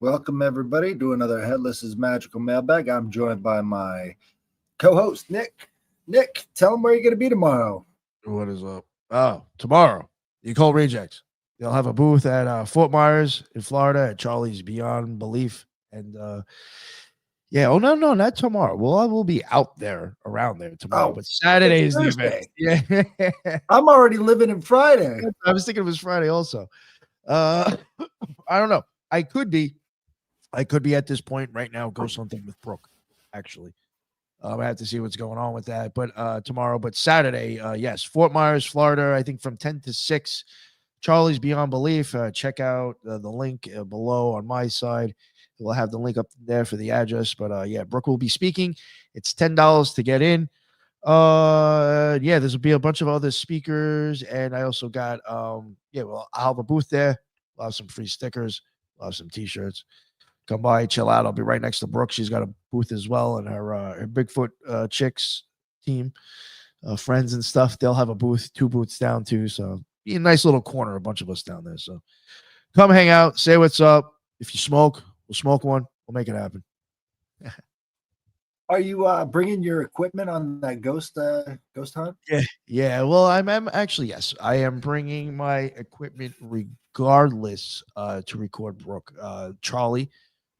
Welcome, everybody, to another Headless's Magical Mailbag. I'm joined by my co-host, Nick. Nick, tell them where you're going to be tomorrow. What is up? Oh, tomorrow, the Occult Rejects. They'll have a booth at Fort Myers in Florida at Charlie's Beyond Belief. And no, not tomorrow. We'll be out there around there tomorrow, but Saturday is the event. Yeah. I'm already living in Friday. I was thinking it was Friday also. I don't know. I could be at this point right now, ghost hunting with Brooke, actually. I have to see what's going on with that. But tomorrow, but Saturday, yes, Fort Myers, Florida, I think from 10 to 6, Charlie's Beyond Belief. Check out the link below on my side. We'll have the link up there for the address. But Brooke will be speaking. It's $10 to get in. There'll be a bunch of other speakers. And I also got, I'll have a booth there. We'll have some free stickers. We'll have some t-shirts. Come by, chill out. I'll be right next to Brooke. She's got a booth as well, and her Bigfoot chicks team, friends and stuff. They'll have a booth, 2 booths down too. So be a nice little corner, a bunch of us down there. So come hang out, say what's up. If you smoke, we'll smoke one. We'll make it happen. Are you bringing your equipment on that ghost hunt? Yeah. Well, I'm actually, yes, I am bringing my equipment regardless to record Brooke.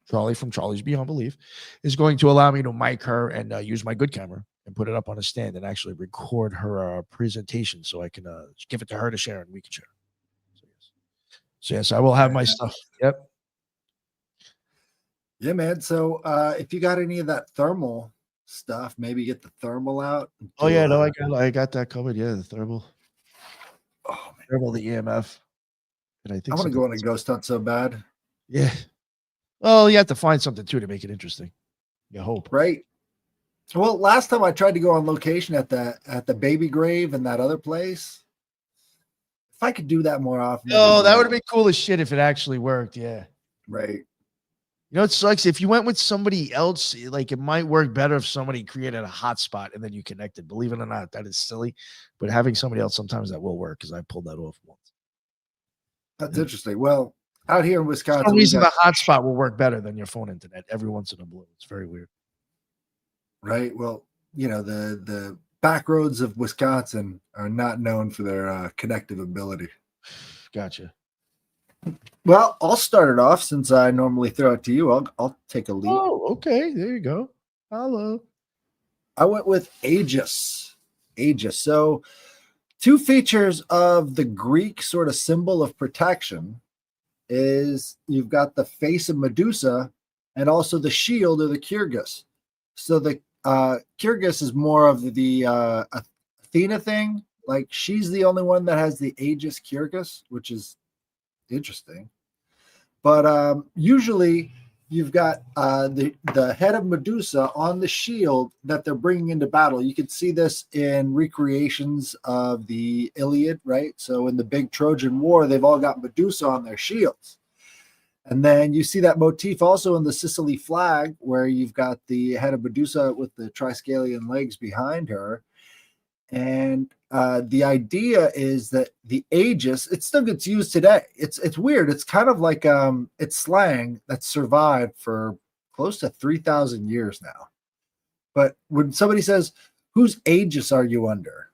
Charlie from Charlie's Beyond Belief is going to allow me to mic her and use my good camera and put it up on a stand and actually record her presentation so I can give it to her to share and we can share. So yes, I will have my stuff. Yep. Yeah, man. So if you got any of that thermal stuff, maybe get the thermal out. Oh yeah, no, I got that covered. Yeah, the thermal. Oh man. Thermal, the EMF. And I think I want to go on a ghost hunt so bad. Yeah. Well, you have to find something too to make it interesting. You hope, right? Well, last time I tried to go on location at the baby grave and that other place. If I could do that more often. Oh, that would have been cool as shit if it actually worked. Yeah. Right. You know, it sucks if you went with somebody else. Like it might work better if somebody created a hotspot and then you connected. Believe it or not, that is silly. But having somebody else sometimes that will work because I pulled that off once. That's interesting. Well, out here in Wisconsin, for some reason the hotspot will work better than your phone internet every once in a blue. It's very weird. Right. Well, you know, the back roads of Wisconsin are not known for their connective ability. Gotcha. Well, I'll start it off since I normally throw it to you. I'll take a lead. Oh, okay. There you go. Hello. I went with Aegis. So 2 features of the Greek sort of symbol of protection is you've got the face of Medusa and also the shield of the Kyrgyz. So the Kyrgyz is more of the Athena thing. Like she's the only one that has the Aegis Kyrgyz, which is interesting. But usually you've got the head of Medusa on the shield that they're bringing into battle. You can see this in recreations of the Iliad, right? So in the big Trojan War, they've all got Medusa on their shields. And then you see that motif also in the Sicily flag, where you've got the head of Medusa with the triskelion legs behind her. And the idea is that the Aegis, it still gets used today. It's weird. It's kind of like it's slang that survived for close to 3,000 years now. But when somebody says, whose Aegis are you under?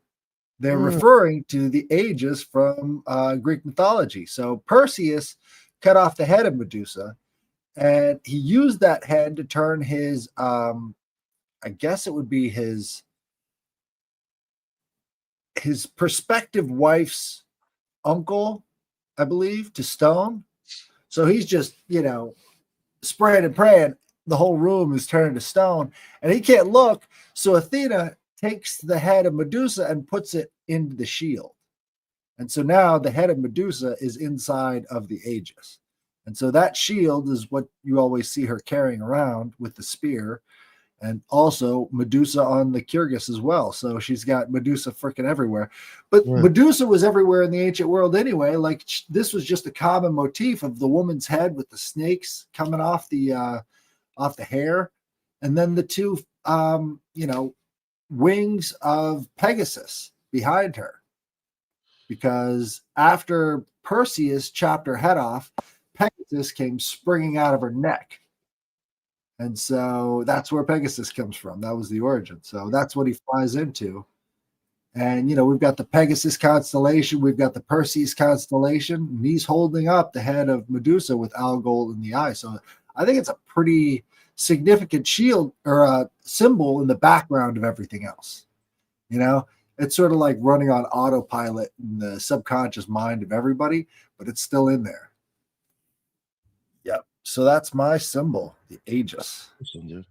They're referring to the Aegis from Greek mythology. So Perseus cut off the head of Medusa, and he used that head to turn his, I guess it would be his prospective wife's uncle, I believe, to stone. So he's just, spraying and praying. The whole room is turning to stone, and he can't look. So Athena takes the head of Medusa and puts it into the shield. And so now the head of Medusa is inside of the Aegis. And so that shield is what you always see her carrying around with the spear. And also Medusa on the Kyrgyz as well. So she's got Medusa freaking everywhere. But Medusa was everywhere in the ancient world anyway. Like this was just a common motif of the woman's head with the snakes coming off the hair. And then the 2, wings of Pegasus behind her. Because after Perseus chopped her head off, Pegasus came springing out of her neck. And so that's where Pegasus comes from. That was the origin. So that's what he flies into. And, we've got the Pegasus constellation. We've got the Perseus constellation. And he's holding up the head of Medusa with Algol in the eye. So I think it's a pretty significant shield or a symbol in the background of everything else. It's sort of like running on autopilot in the subconscious mind of everybody, but it's still in there. Yep. So that's my symbol, the Aegis. Listen, dude.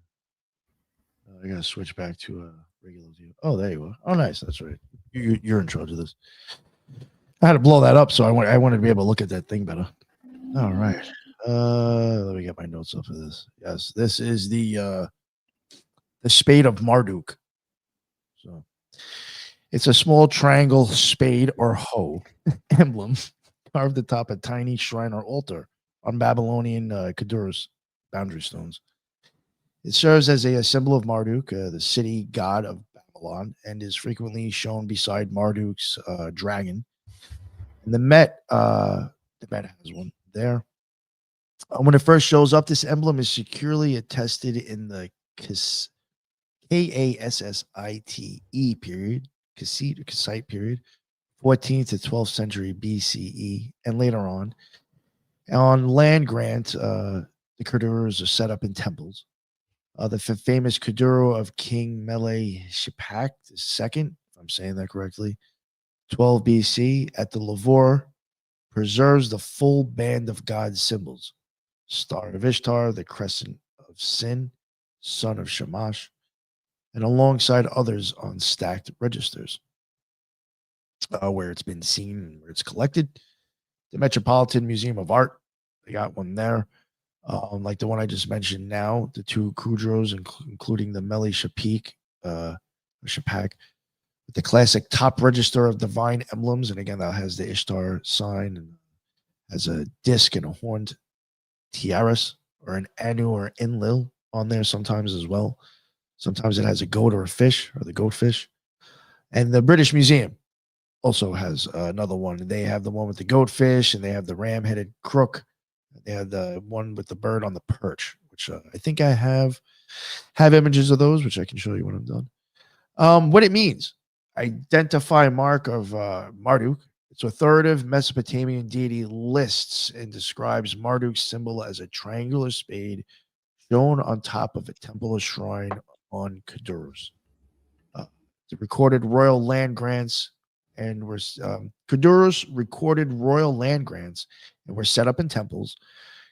I gotta switch back to a regular view. Oh, there you are. Oh, nice. That's right. You're in charge of this. I had to blow that up, so I wanted to be able to look at that thing better. All right. Let me get my notes up for this. Yes, this is the spade of Marduk. So it's a small triangle spade or hoe emblem carved atop a tiny shrine or altar on Babylonian Kadurus boundary stones. It serves as a symbol of Marduk, the city god of Babylon, and is frequently shown beside Marduk's dragon. And the Met has one there. When it first shows up, this emblem is securely attested in the Kassite period, Kassite period, 14th to 12th century BCE, and later on land grant, the Kadurus are set up in temples. The famous Kuduro of King Mele-Shipak II, if I'm saying that correctly, 12 BC, at the Lavore, preserves the full band of God's symbols: Star of Ishtar, the Crescent of Sin, Son of Shamash, and alongside others on stacked registers, where it's been seen and where it's collected. The Metropolitan Museum of Art, they got one there. Like the one I just mentioned now, the two Kudros, including the Mele-Shipak, with the classic top register of divine emblems. And again, that has the Ishtar sign and has a disc and a horned tiaras or an Anu or Enlil on there sometimes as well. Sometimes it has a goat or a fish or the goatfish. And the British Museum also has another one. They have the one with the goatfish, and they have the ram-headed crook. They have the one with the bird on the perch, which I think I have images of those, which I can show you when I'm done. What it means: identify mark of Marduk. Its authoritative Mesopotamian deity lists and describes Marduk's symbol as a triangular spade shown on top of a temple or shrine on Kadurus. The recorded royal land grants and were Kadurus recorded royal land grants and were set up in temples,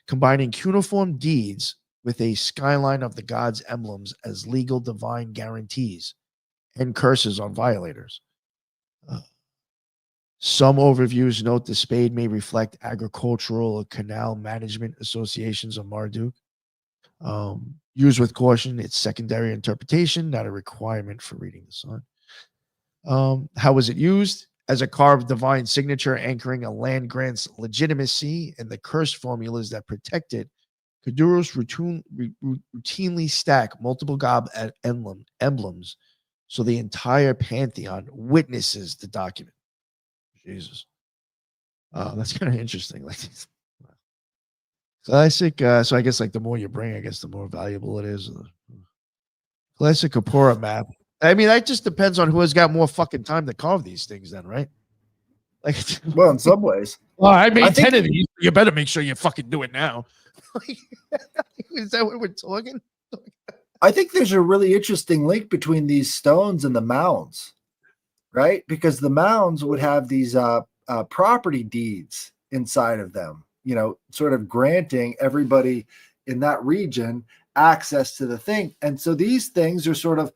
combining cuneiform deeds with a skyline of the gods' emblems as legal divine guarantees and curses on violators. Some overviews note the spade may reflect agricultural or canal management associations of Marduk. Used with caution, it's secondary interpretation, not a requirement for reading the sign. How was it used? As a carved divine signature anchoring a land grant's legitimacy and the curse formulas that protect it, Kadurus routinely stack multiple god emblems so the entire pantheon witnesses the document. Jesus. That's kind of interesting. Like, classic. So I guess like the more you bring, I guess the more valuable it is. Classic Kapora map. I mean, that just depends on who has got more fucking time to carve these things, then, right? Like, well, in some ways. Well, I made 10 of these. You better make sure you fucking do it now. Is that what we're talking? I think there's a really interesting link between these stones and the mounds, right? Because the mounds would have these property deeds inside of them, sort of granting everybody in that region access to the thing. And so these things are sort of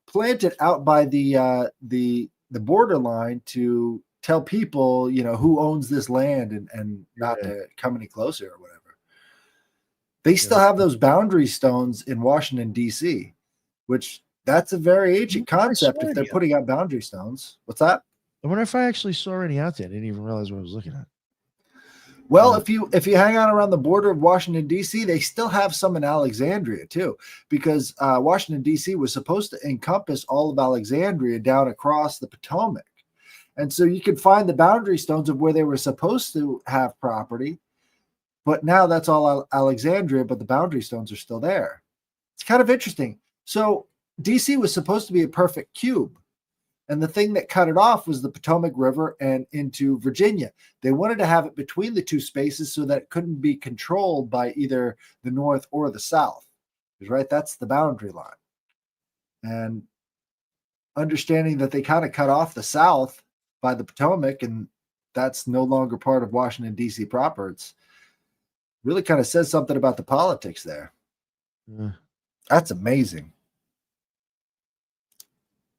planted out by the borderline to tell people, who owns this land and not to come any closer or whatever. They still have those boundary stones in Washington, D.C., which that's a very ancient concept if they're putting out boundary stones. What's that? I wonder if I actually saw any out there. I didn't even realize what I was looking at. Well, if you hang out around the border of Washington, D.C., they still have some in Alexandria, too, because Washington, D.C. was supposed to encompass all of Alexandria down across the Potomac. And so you could find the boundary stones of where they were supposed to have property, but now that's all Alexandria, but the boundary stones are still there. It's kind of interesting. So DC was supposed to be a perfect cube. And the thing that cut it off was the Potomac River and into Virginia. They wanted to have it between the two spaces so that it couldn't be controlled by either the North or the South. Because, right, that's the boundary line. And understanding that they kind of cut off the South by the Potomac, and that's no longer part of Washington, D.C. proper, it's really kind of says something about the politics there. Yeah. That's amazing.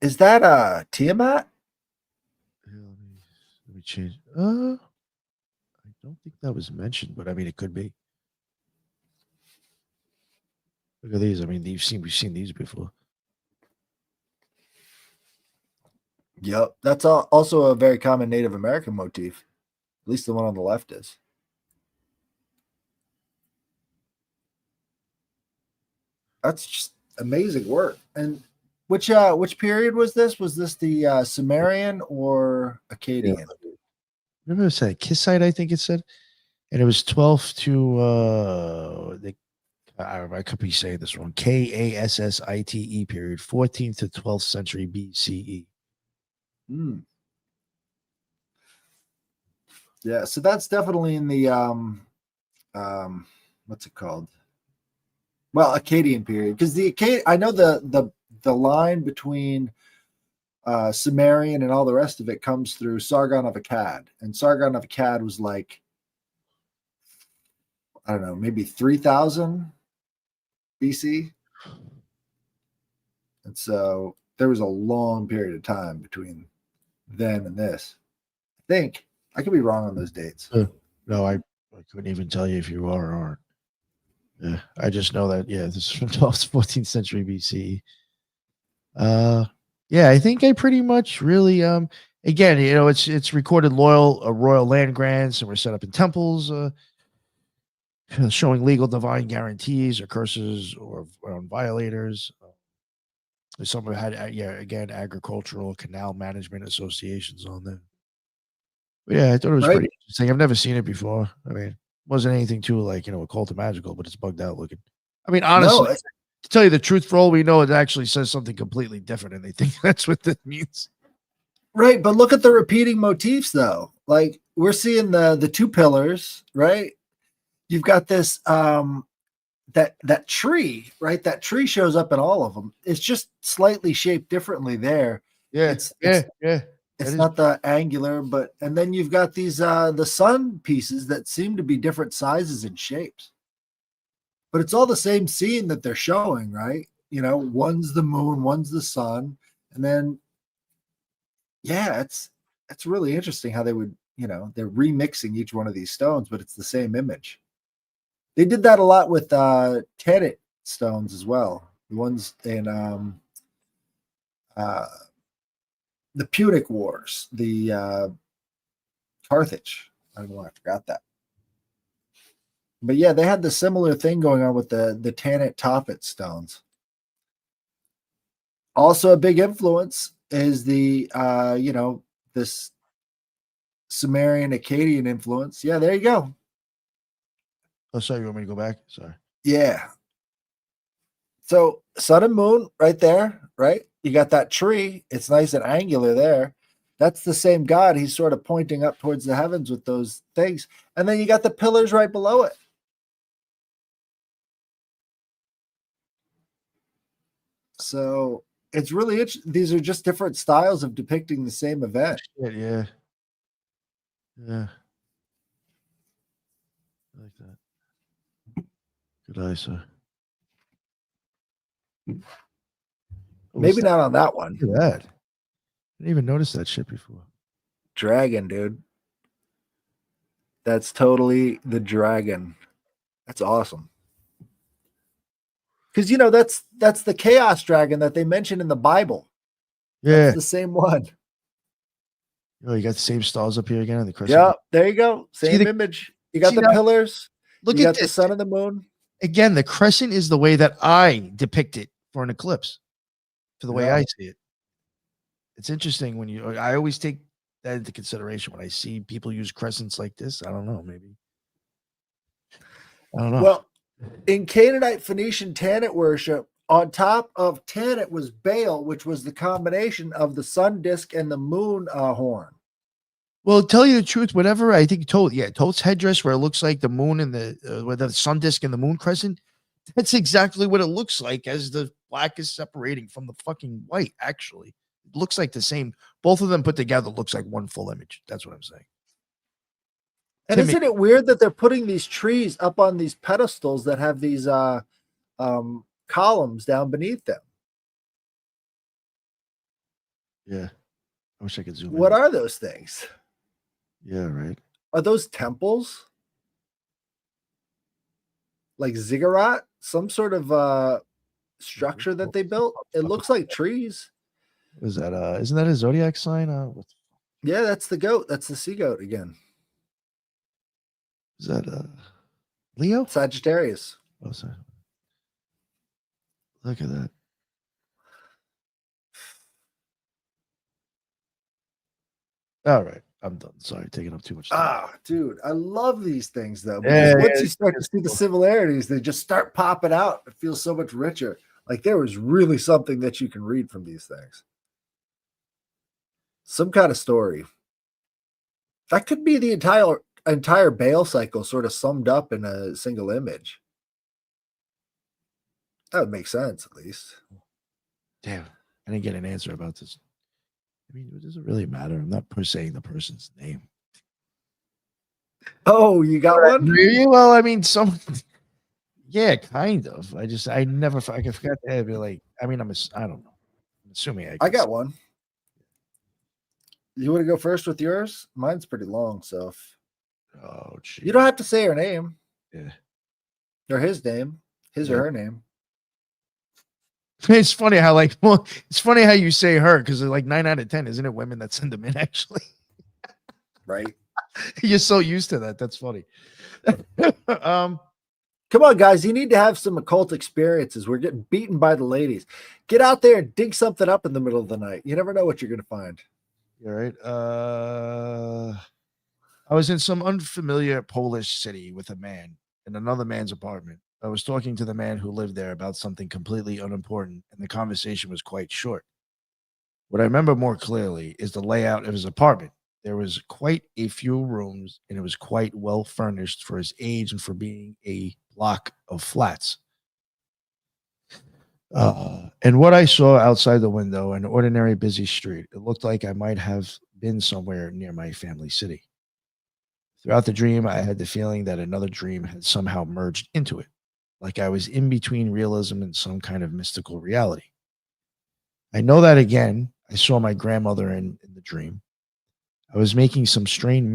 Is that Tiamat? Let me change. I don't think that was mentioned, but I mean, it could be. Look at these. I mean, we've seen these before. Yep, that's also a very common Native American motif. At least the one on the left is. That's just amazing work. And which period was this? Was this the Sumerian or Akkadian? Yeah. Remember it said Kissite, I think it said, and it was 12 to I could be saying this wrong. Kassite period, 14th to 12th century BCE. Yeah, so that's definitely in the what's it called? Well, Akkadian period, because I know the line between Sumerian and all the rest of it comes through Sargon of Akkad, and Sargon of Akkad was like, I don't know, maybe 3000 BC, and so there was a long period of time between then and this. I think I could be wrong on those dates. No, I couldn't even tell you if you are or aren't. Yeah, I just know that, yeah, this is from 12th to 14th century BCE. Yeah, I think I pretty much really again, you know, it's recorded royal land grants, and were set up in temples, showing legal divine guarantees or curses or violators. Some had again, agricultural canal management associations on there. But yeah, I thought it was pretty interesting. I've never seen it before. I mean, it wasn't anything too like, you know, occult or magical, but it's bugged out looking. I mean, honestly, to tell you the truth, for all we know, it actually says something completely different, and they think that's what that means. Right, but look at the repeating motifs, though. Like, we're seeing the two pillars, right? You've got this that tree, right? That tree shows up in all of them. It's just slightly shaped differently there. Yeah, It's not the angular, and then you've got these the sun pieces that seem to be different sizes and shapes. But it's all the same scene that they're showing, right? You know, one's the moon, one's the sun, and then yeah, it's really interesting how they would, you know, they're remixing each one of these stones, but it's the same image. They did that a lot with Tennant stones as well. The ones in the Punic Wars, the Carthage. I don't know why I forgot that. But yeah, they had the similar thing going on with the Tannat Tophet stones. Also, a big influence is the you know, this Sumerian Akkadian influence. Yeah, there you go. Oh, sorry, you want me to go back? Sorry. Yeah. So sun and moon right there, right? You got that tree. It's nice and angular there. That's the same God. He's sort of pointing up towards the heavens with those things. And then you got the pillars right below it. So it's really interesting. These are just different styles of depicting the same event. Yeah. I like that. Good eye, sir. Maybe not on that one. Look at that. I didn't even notice that shit before. Dragon, dude. That's totally the dragon. That's awesome. Because, you know, that's the chaos dragon that they mentioned in the Bible. Yeah. That's the same one. Oh, you got the same stars up here again on the crescent. Yeah, there you go. Same image. You got the pillars. Look at at the sun and the moon. Again, the crescent is the way that I depict it for an eclipse, for the way I see it. It's interesting when I always take that into consideration when I see people use crescents like this. I don't know, maybe. I don't know. Well, in Canaanite Phoenician Tanit worship, on top of Tanit was Baal, which was the combination of the sun disk and the moon horn. Well, tell you the truth, whatever I think Toth's headdress where it looks like the moon and with the sun disk and the moon crescent, that's exactly what it looks like as the black is separating from the fucking white. Actually, it looks like the same. Both of them put together looks like one full image. That's what I'm saying. And isn't it weird that they're putting these trees up on these pedestals that have these columns down beneath them? Yeah, I wish I could zoom in. What are those things? Yeah, right. Are those temples? Like ziggurat? Some sort of structure that they built? It looks like trees. Is that isn't that a zodiac sign? Yeah, that's the goat. That's the sea goat again. Is that Leo? Sagittarius. Oh, sorry. Look at that. All right, I'm done. Sorry, taking up too much time. Dude, I love these things though. Because once you start to see the similarities, they just start popping out. It feels so much richer. Like there was really something that you can read from these things. Some kind of story. That could be the entire Baal cycle sort of summed up in a single image. That would make sense, at least. Damn, I didn't get an answer about this. I mean, it doesn't really matter. I'm not saying the person's name. Oh, you got one? Really? Well, I mean, yeah, kind of. I forgot to be like, I mean, I don't know. I'm assuming I got one. You want to go first with yours? Mine's pretty long, so. Oh, geez. You don't have to say her name. Yeah. Or his name. His or her name. It's funny how it's funny how you say her because like 9 out of 10, isn't it women that send them in actually? Right. You're so used to that. That's funny. Come on, guys. You need to have some occult experiences. We're getting beaten by the ladies. Get out there and dig something up in the middle of the night. You never know what you're going to find. You're right. I was in some unfamiliar Polish city with a man in another man's apartment. I was talking to the man who lived there about something completely unimportant, and the conversation was quite short. What I remember more clearly is the layout of his apartment. There was quite a few rooms, and it was quite well furnished for his age and for being a block of flats. And what I saw outside the window, an ordinary busy street, it looked like I might have been somewhere near my family city. Throughout the dream, I had the feeling that another dream had somehow merged into it, like I was in between realism and some kind of mystical reality. I know that again, I saw my grandmother in the dream. I was making some strange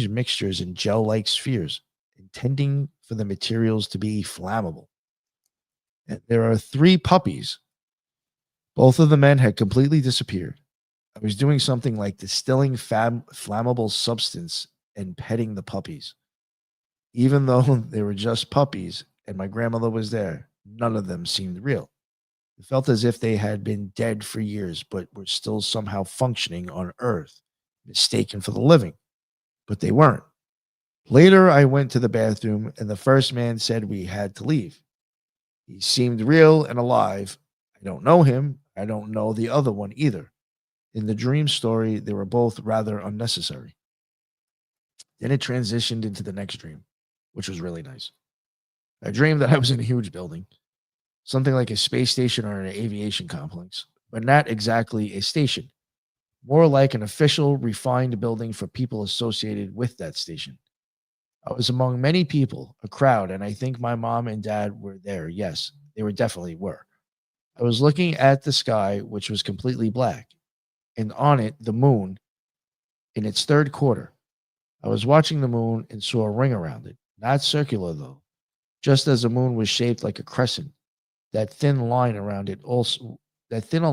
mixtures in gel-like spheres, intending for the materials to be flammable. And there are 3 puppies. Both of the men had completely disappeared. I was doing something like distilling flammable substance and petting the puppies. Even though they were just puppies and my grandmother was there, none of them seemed real. It felt as if they had been dead for years, but were still somehow functioning on Earth, mistaken for the living. But they weren't. Later, I went to the bathroom, and the first man said we had to leave. He seemed real and alive. I don't know him. I don't know the other one either. In the dream story, they were both rather unnecessary. Then it transitioned into the next dream, which was really nice. I dreamed that I was in a huge building, something like a space station or an aviation complex, but not exactly a station, more like an official, refined building for people associated with that station. I was among many people, a crowd, and I think my mom and dad were there. Yes, they definitely were. I was looking at the sky, which was completely black, and on it, the moon in its third quarter. I was watching the moon and saw a ring around it, not circular though, just as the moon was shaped like a crescent. That thin line around it the thin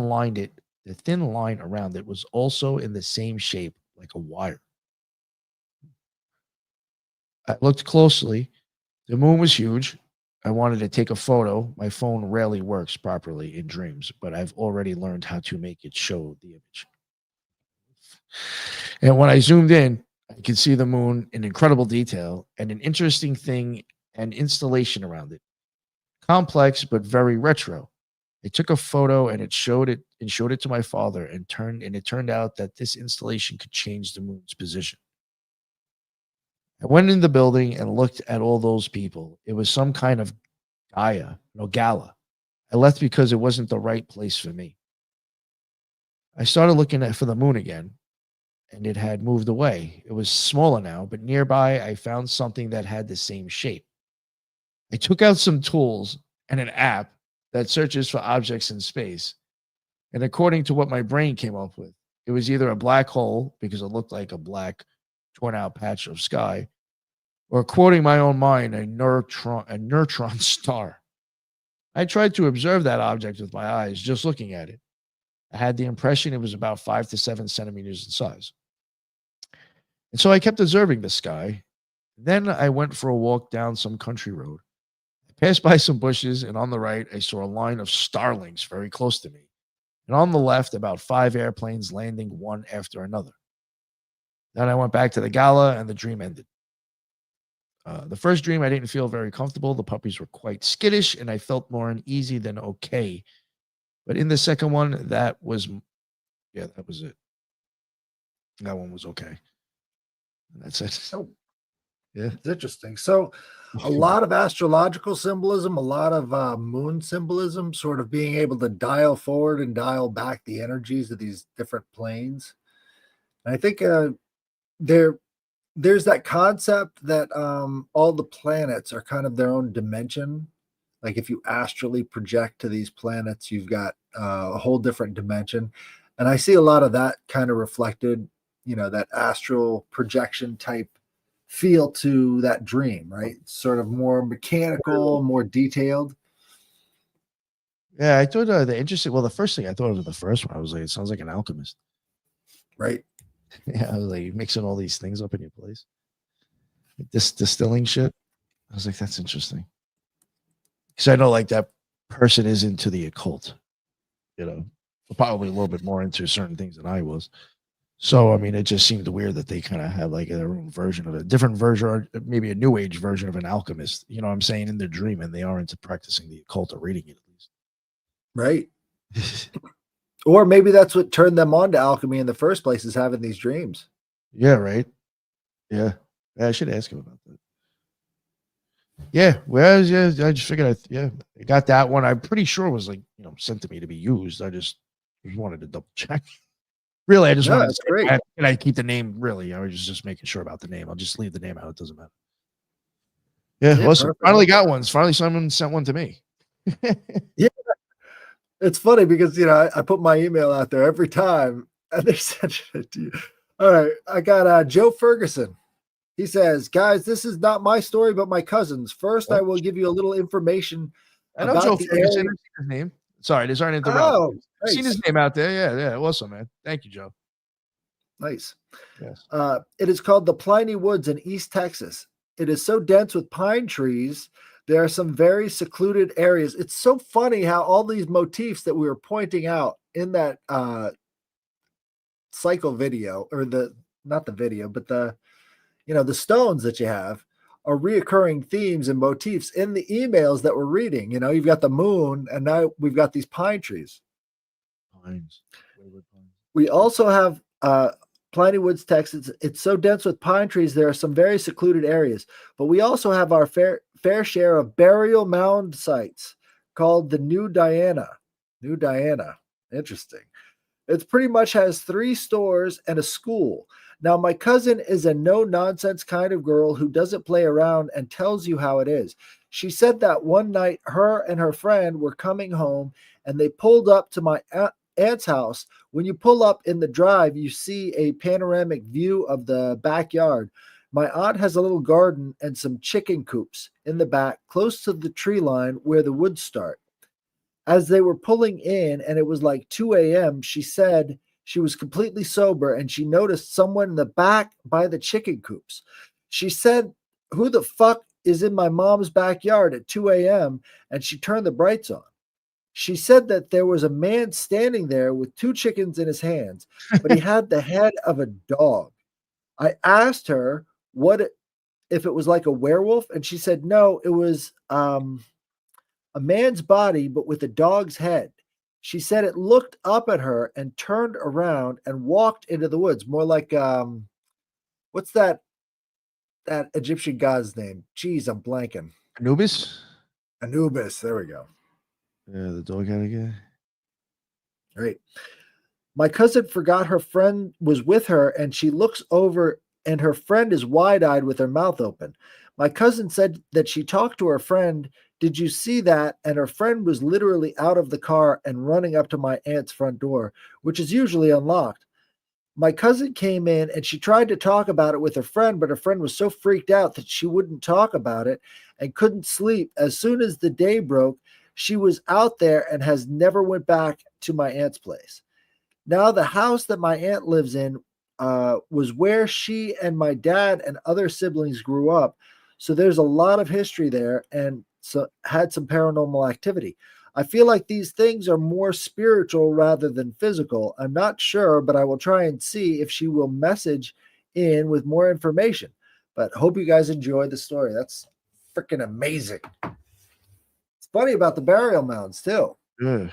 line around it was also in the same shape like a wire. I looked closely. The moon was huge. I wanted to take a photo. My phone rarely works properly in dreams, but I've already learned how to make it show the image. And when I zoomed in, I could see the moon in incredible detail. And an interesting thing and installation around it. Complex, but very retro. I took a photo and showed it to my father and it turned out that this installation could change the moon's position. I went in the building and looked at all those people. It was some kind of gala. I left because it wasn't the right place for me. I started looking for the moon again, and it had moved away. It was smaller now, but nearby I found something that had the same shape. I took out some tools and an app that searches for objects in space. And according to what my brain came up with, it was either a black hole, because it looked like a black, torn out patch of sky, or quoting my own mind, a neutron star. I tried to observe that object with my eyes, just looking at it. I had the impression it was about 5 to 7 centimeters in size. And so I kept observing the sky. Then I went for a walk down some country road. I passed by some bushes, and on the right, I saw a line of starlings very close to me. And on the left, about 5 airplanes landing one after another. Then I went back to the gala, and the dream ended. The first dream, I didn't feel very comfortable. The puppies were quite skittish, and I felt more uneasy than okay. But in the second one, that was it. That one was okay. And that's it. Oh, yeah. It's interesting. So a lot of astrological symbolism, a lot of moon symbolism, sort of being able to dial forward and dial back the energies of these different planes. And I think there's that concept that all the planets are kind of their own dimension. Like if you astrally project to these planets, you've got a whole different dimension. And I see a lot of that kind of reflected, that astral projection type feel to that dream, right? It's sort of more mechanical, more detailed. Yeah, I thought the first thing I thought of the first one, I was like, it sounds like an alchemist. Right. Yeah, I was like, mixing all these things up in your place. This distilling shit. I was like, that's interesting. Because I know like that person is into the occult, probably a little bit more into certain things than I was. So, I mean, it just seemed weird that they kind of have like their own version of a different version, or maybe a new age version of an alchemist, you know what I'm saying, in their dream, and they are into practicing the occult or reading it at least. Right. Or maybe that's what turned them on to alchemy in the first place, is having these dreams. Yeah, right. Yeah. I should ask him about that. Yeah, well, yeah, I just figured, I got that one. I'm pretty sure it was like, sent to me to be used. I just wanted to double check. Really, I just wanted to say, great. Can I keep the name? Really, I was just making sure about the name. I'll just leave the name out. It doesn't matter. Yeah, awesome. Perfect. Finally got one. Finally, someone sent one to me. Yeah, it's funny because I put my email out there every time, and they're sending it to you. All right, I got Joe Ferguson. He says, guys, this is not my story, but my cousin's. First, I will give you a little information. I know Joe Ferguson. His name. Sorry, there's aren't interrupt. Oh, I've seen his name out there. Yeah, awesome, man. Thank you, Joe. Nice. Yes. It is called the Pliny Woods in East Texas. It is so dense with pine trees. There are some very secluded areas. It's so funny how all these motifs that we were pointing out in that cycle video, or not the video, but the stones that you have are reoccurring themes and motifs in the emails that we're reading. You've got the moon, and now we've got these pine trees. Pines. We also have Pliny Woods, Texas. It's so dense with pine trees, there are some very secluded areas. But we also have our fair share of burial mound sites called the New Diana. New Diana. Interesting. It pretty much has 3 stores and a school. Now, my cousin is a no-nonsense kind of girl who doesn't play around and tells you how it is. She said that one night her and her friend were coming home, and they pulled up to my aunt's house. When you pull up in the drive, you see a panoramic view of the backyard. My aunt has a little garden and some chicken coops in the back, close to the tree line where the woods start. As they were pulling in, and it was like 2 a.m., she said she was completely sober, and she noticed someone in the back by the chicken coops. She said, "Who the fuck is in my mom's backyard at 2 a.m.?" And she turned the brights on. She said that there was a man standing there with 2 chickens in his hands, but he had the head of a dog. I asked her what if it was like a werewolf, and she said no, it was a man's body, but with a dog's head. She said it looked up at her and turned around and walked into the woods, more like what's that Egyptian god's name? Jeez, I'm blanking. Anubis. Anubis. There we go. Yeah, the dog had again. Right. My cousin forgot her friend was with her, and she looks over, and her friend is wide-eyed with her mouth open. My cousin said that she talked to her friend. Did you see that? And her friend was literally out of the car and running up to my aunt's front door, which is usually unlocked. My cousin came in and she tried to talk about it with her friend, but her friend was so freaked out that she wouldn't talk about it and couldn't sleep. As soon as the day broke, she was out there and has never went back to my aunt's place. Now, the house that my aunt lives in was where she and my dad and other siblings grew up. So there's a lot of history there and so had some paranormal activity. I feel like these things are more spiritual rather than physical. I'm not sure, but I will try and see if she will message in with more information. But hope you guys enjoyed the story. That's freaking amazing. It's funny about the burial mounds, too. Yeah.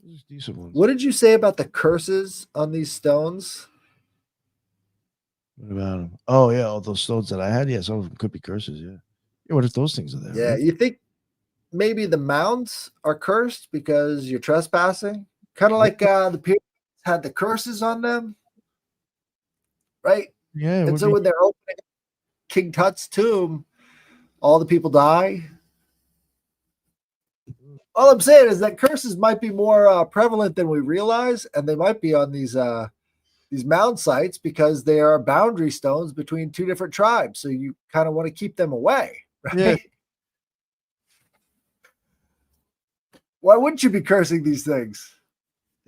Those are decent ones. What did you say about the curses on these stones? What about them? Oh, yeah, all those stones that I had. Yeah, some of them could be curses. Yeah. Yeah, what if those things are there? Yeah, right? you think maybe the mounds are cursed because you're trespassing? Kind of like the pyramids had the curses on them, right? Yeah. it And would so be- when they're opening King Tut's tomb, all the people die. All I'm saying is that curses might be more prevalent than we realize, and they might be on these mound sites because they are boundary stones between two different tribes. So you kind of want to keep them away, right? Yeah. Why wouldn't you be cursing these things?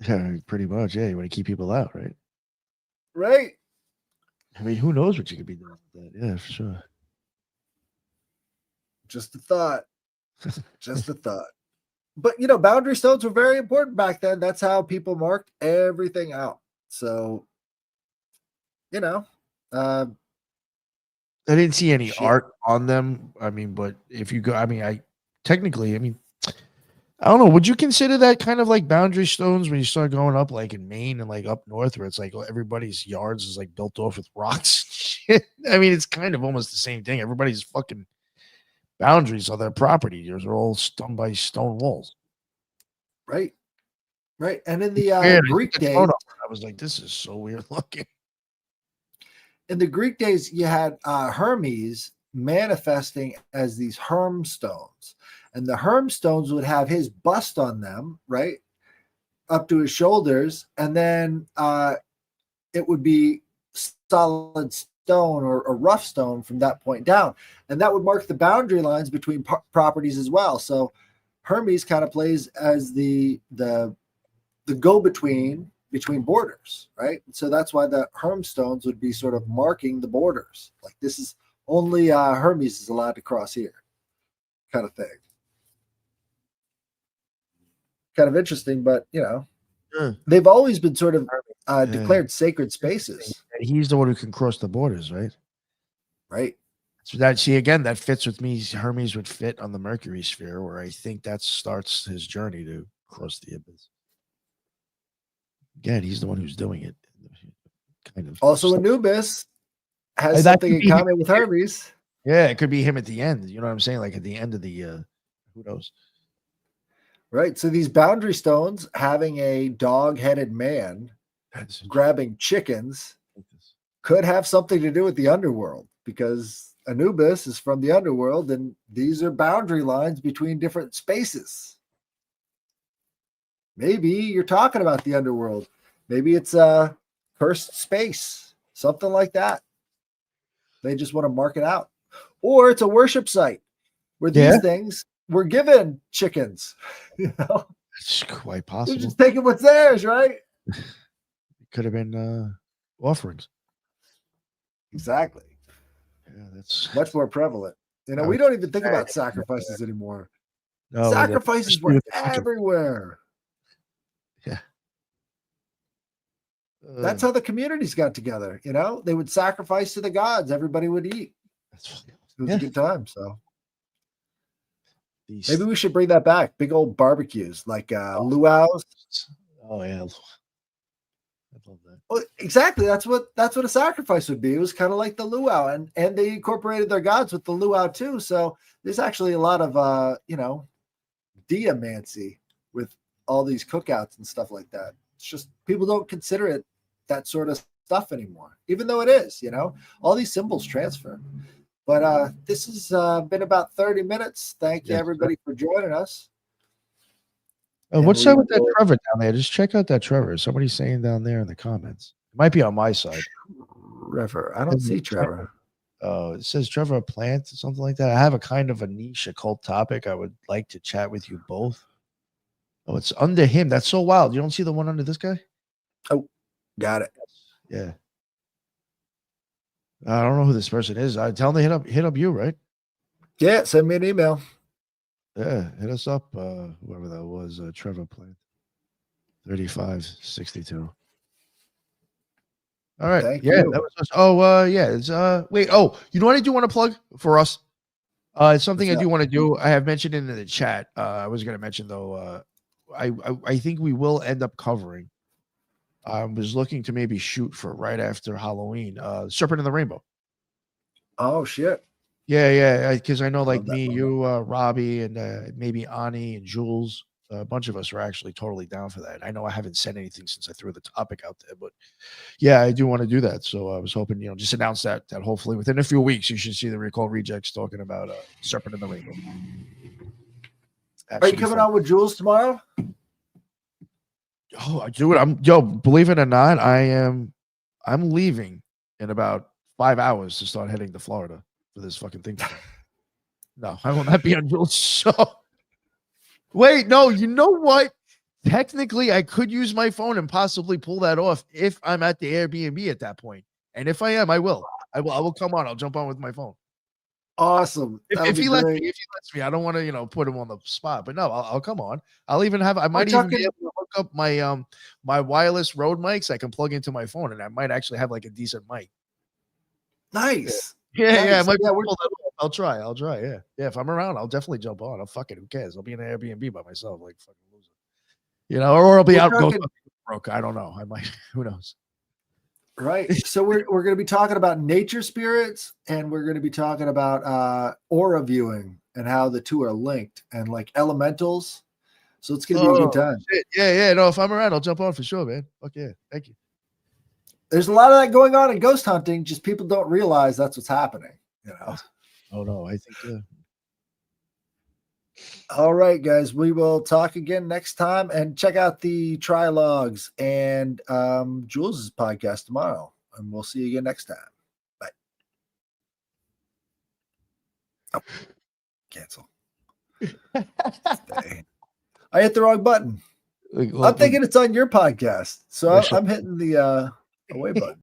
Yeah, pretty much. Yeah, you want to keep people out, right? Right? I mean, who knows what you could be doing with that? Yeah, for sure. Just a thought. Just a thought. But boundary stones were very important back then. That's how people marked everything out. So, I didn't see any Shit. art on them. I mean, but if you go, I mean, I don't know. Would you consider that kind of like boundary stones when you start going up like in Maine and like up north where it's like everybody's yards is like built off with rocks and shit? I mean, it's kind of almost the same thing. Everybody's fucking boundaries of their property. Yours are all stone by stone walls. Right. Right. And in the Yeah, I Greek took a days, photo. I was like, this is so weird looking. in the Greek days, you had Hermes manifesting as these Herm stones. And the Herm stones would have his bust on them, right? Up to his shoulders. And then it would be solid stone or rough stone from that point down. And that would mark the boundary lines between properties as well. So Hermes kind of plays as the go-between between borders, right? So that's why the Herm stones would be sort of marking the borders. Like this is only Hermes is allowed to cross here, kind of thing. Kind of interesting, but they've always been sort of declared sacred spaces. He's the one who can cross the borders, right? Right. So that that fits with me. Hermes would fit on the Mercury sphere, where I think that starts his journey to cross the abyss. Again, he's the one who's doing it. Kind of. Also, Anubis has something in common with Hermes. Yeah, it could be him at the end. You know what I'm saying? Like at the end of the, who knows? Right. So these boundary stones having a dog-headed man grabbing chickens could have something to do with the underworld because Anubis is from the underworld and these are boundary lines between different spaces. Maybe you're talking about the underworld. Maybe it's a cursed space, something like that. They just want to mark it out. Or it's a worship site where these things were given chickens. It's quite possible. They're just taking what's theirs, right? It could have been offerings. Exactly. Yeah, that's much more prevalent. We don't even think about sacrifices anymore. No, sacrifices were everywhere. Yeah. That's how the communities got together. You know, they would sacrifice to the gods. Everybody would eat. It was a good time. So maybe we should bring that back. Big old barbecues like luau's. Oh yeah, I love that. Well, exactly. That's what a sacrifice would be. It was kind of like the luau, and they incorporated their gods with the luau too. So there's actually a lot of deomancy with all these cookouts and stuff like that. It's just people don't consider it that sort of stuff anymore, even though it is. You know, all these symbols transfer. But this has been about 30 minutes. Thank you, everybody, for joining us. What's up with that Trevor down there? Just check out that Trevor. Somebody's saying down there in the comments. It might be on my side. Trevor. I don't see Trevor. It says Trevor Plant or something like that. I have a kind of a niche occult topic. I would like to chat with you both. Oh, it's under him. That's so wild. You don't see the one under this guy? Oh, got it. Yeah. I don't know who this person is. I tell them to hit up you, right? Yeah, send me an email. Yeah, hit us up. Whoever that was, Trevor Plant. 3562. All right. Thank you. That was us. Oh, yeah. It's wait. Oh, you know what I do want to plug for us? It's something I do want to do. I have mentioned it in the chat. I was going to mention though. I think we will end up covering. I was looking to maybe shoot for right after Halloween. Serpent in the Rainbow. Oh shit. Yeah. Because I know like me, you, Robbie, and maybe Ani and Jules. A bunch of us are actually totally down for that. I know I haven't said anything since I threw the topic out there, but yeah, I do want to do that. So I was hoping, just announce that hopefully within a few weeks you should see the Occult Rejects talking about Serpent in the Rainbow. Are you coming out with Jules tomorrow? Oh, dude, believe it or not, I'm leaving in about 5 hours to start heading to Florida for this fucking thing. No, I will not be on Jules' show. Wait, no, you know what? Technically, I could use my phone and possibly pull that off if I'm at the Airbnb at that point. And if I am, I will come on. I'll jump on with my phone. Awesome. If he lets me, I don't want to, put him on the spot, but no, I'll come on. I might even be able to hook up my my wireless Rode mics I can plug into my phone, and I might actually have like a decent mic. Nice. Yeah. I'll try. Yeah. If I'm around, I'll definitely jump on. I'll fuck it. Who cares? I'll be in an Airbnb by myself, like fucking loser. Or I'll be out broke. I don't know. I might. Who knows? Right. So we're going to be talking about nature spirits, and we're going to be talking about aura viewing and how the two are linked, and like elementals. So it's going to be a good time. Shit. Yeah. No, if I'm around, I'll jump on for sure, man. Fuck yeah. Thank you. There's a lot of that going on in ghost hunting. Just people don't realize that's what's happening. Oh no, I think. All right, guys. We will talk again next time, and check out the trilogues and Jules' podcast tomorrow. And we'll see you again next time. Bye. Oh, cancel. I hit the wrong button. I'm thinking it's on your podcast, so I'm hitting the away button.